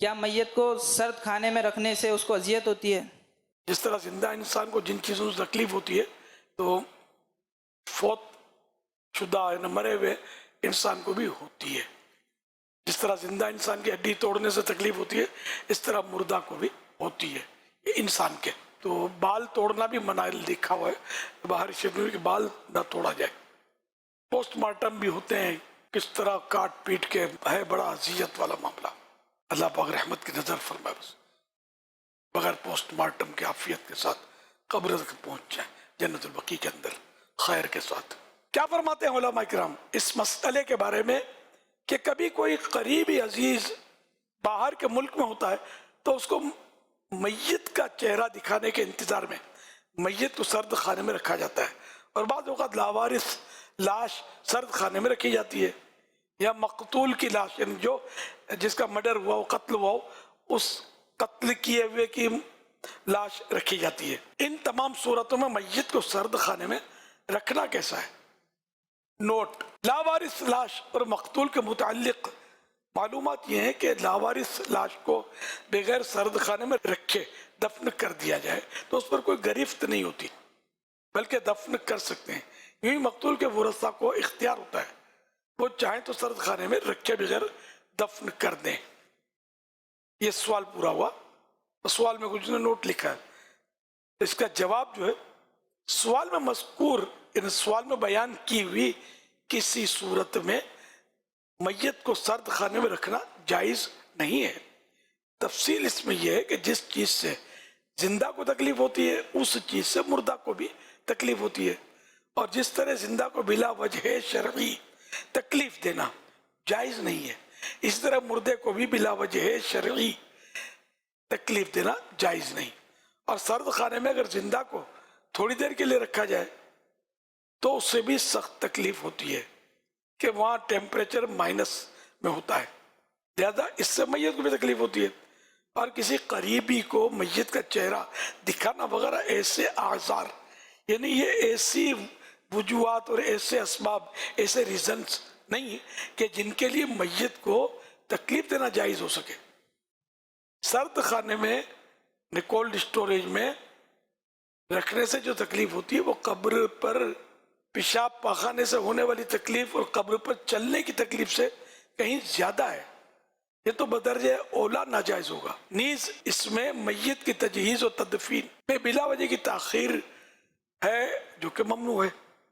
کیا میت کو سرد کھانے میں رکھنے سے اس کو اذیت ہوتی ہے؟ جس طرح زندہ انسان کو جن چیزوں سے تکلیف ہوتی ہے تو فوت شدہ یا مرے ہوئے انسان کو بھی ہوتی ہے. جس طرح زندہ انسان کی ہڈی توڑنے سے تکلیف ہوتی ہے اس طرح مردہ کو بھی ہوتی ہے یہ انسان کے. تو بال توڑنا بھی منع لکھا ہوا ہے، باہر شریف میں کہ بال نہ توڑا جائے. پوسٹ مارٹم بھی ہوتے ہیں، کس طرح کاٹ پیٹ کے، ہے بڑا اذیت والا معاملہ. اللہ پاک رحمت کی نظر فرمائے، بس بغیر پوسٹ مارٹم کے عافیت کے ساتھ قبر تک پہنچ جائیں جنت البقیع کے اندر خیر کے ساتھ. کیا فرماتے ہیں علماء کرام اس مسئلے کے بارے میں کہ کبھی کوئی قریبی عزیز باہر کے ملک میں ہوتا ہے تو اس کو میت کا چہرہ دکھانے کے انتظار میں میت کو سرد خانے میں رکھا جاتا ہے، اور بعض اوقات لاوارث لاش سرد خانے میں رکھی جاتی ہے، یا مقتول کی لاش یعنی جو جس کا مرڈر ہوا ہو، قتل ہوا ہو، اس قتل کیے ہوئے کی لاش رکھی جاتی ہے. ان تمام صورتوں میں میت کو سرد خانے میں رکھنا کیسا ہے؟ نوٹ: لاوارث لاش اور مقتول کے متعلق معلومات یہ ہیں کہ لاوارث لاش کو بغیر سرد خانے میں رکھے دفن کر دیا جائے تو اس پر کوئی گرفت نہیں ہوتی، بلکہ دفن کر سکتے ہیں. یوں ہی مقتول کے ورثاء کو اختیار ہوتا ہے، وہ چاہیں تو سرد خانے میں رکھے بغیر دفن کر دیں. یہ سوال پورا ہوا. سوال میں کچھ نے نوٹ لکھا ہے، اس کا جواب جو ہے سوال میں مذکور ان سوال میں بیان کی ہوئی کسی صورت میں میت کو سرد خانے میں رکھنا جائز نہیں ہے. تفصیل اس میں یہ ہے کہ جس چیز سے زندہ کو تکلیف ہوتی ہے اس چیز سے مردہ کو بھی تکلیف ہوتی ہے، اور جس طرح زندہ کو بلا وجہ شرعی تکلیف دینا جائز نہیں ہے اس طرح مردے کو بھی بلا وجہ شرعی تکلیف دینا جائز نہیں. اور سرد خانے میں اگر زندہ کو تھوڑی دیر کے لیے رکھا جائے تو اس سے بھی سخت تکلیف ہوتی ہے کہ وہاں ٹیمپریچر مائنس میں ہوتا ہے، لہذا اس سے میت کو بھی تکلیف ہوتی ہے. اور کسی قریبی کو میت کا چہرہ دکھانا وغیرہ ایسے اعذار، یعنی یہ ایسی وجوہات اور ایسے اسباب، ایسے ریزنز نہیں کہ جن کے لیے میت کو تکلیف دینا جائز ہو سکے. سرد خانے میں کولڈ اسٹوریج میں رکھنے سے جو تکلیف ہوتی ہے وہ قبر پر پیشاب پاخانے سے ہونے والی تکلیف اور قبر پر چلنے کی تکلیف سے کہیں زیادہ ہے. یہ تو بدرجہ اولا ناجائز ہوگا. نیز اس میں میت کی تجہیز و تدفین میں بلا وجہ کی تاخیر ہے جو کہ ممنوع ہے.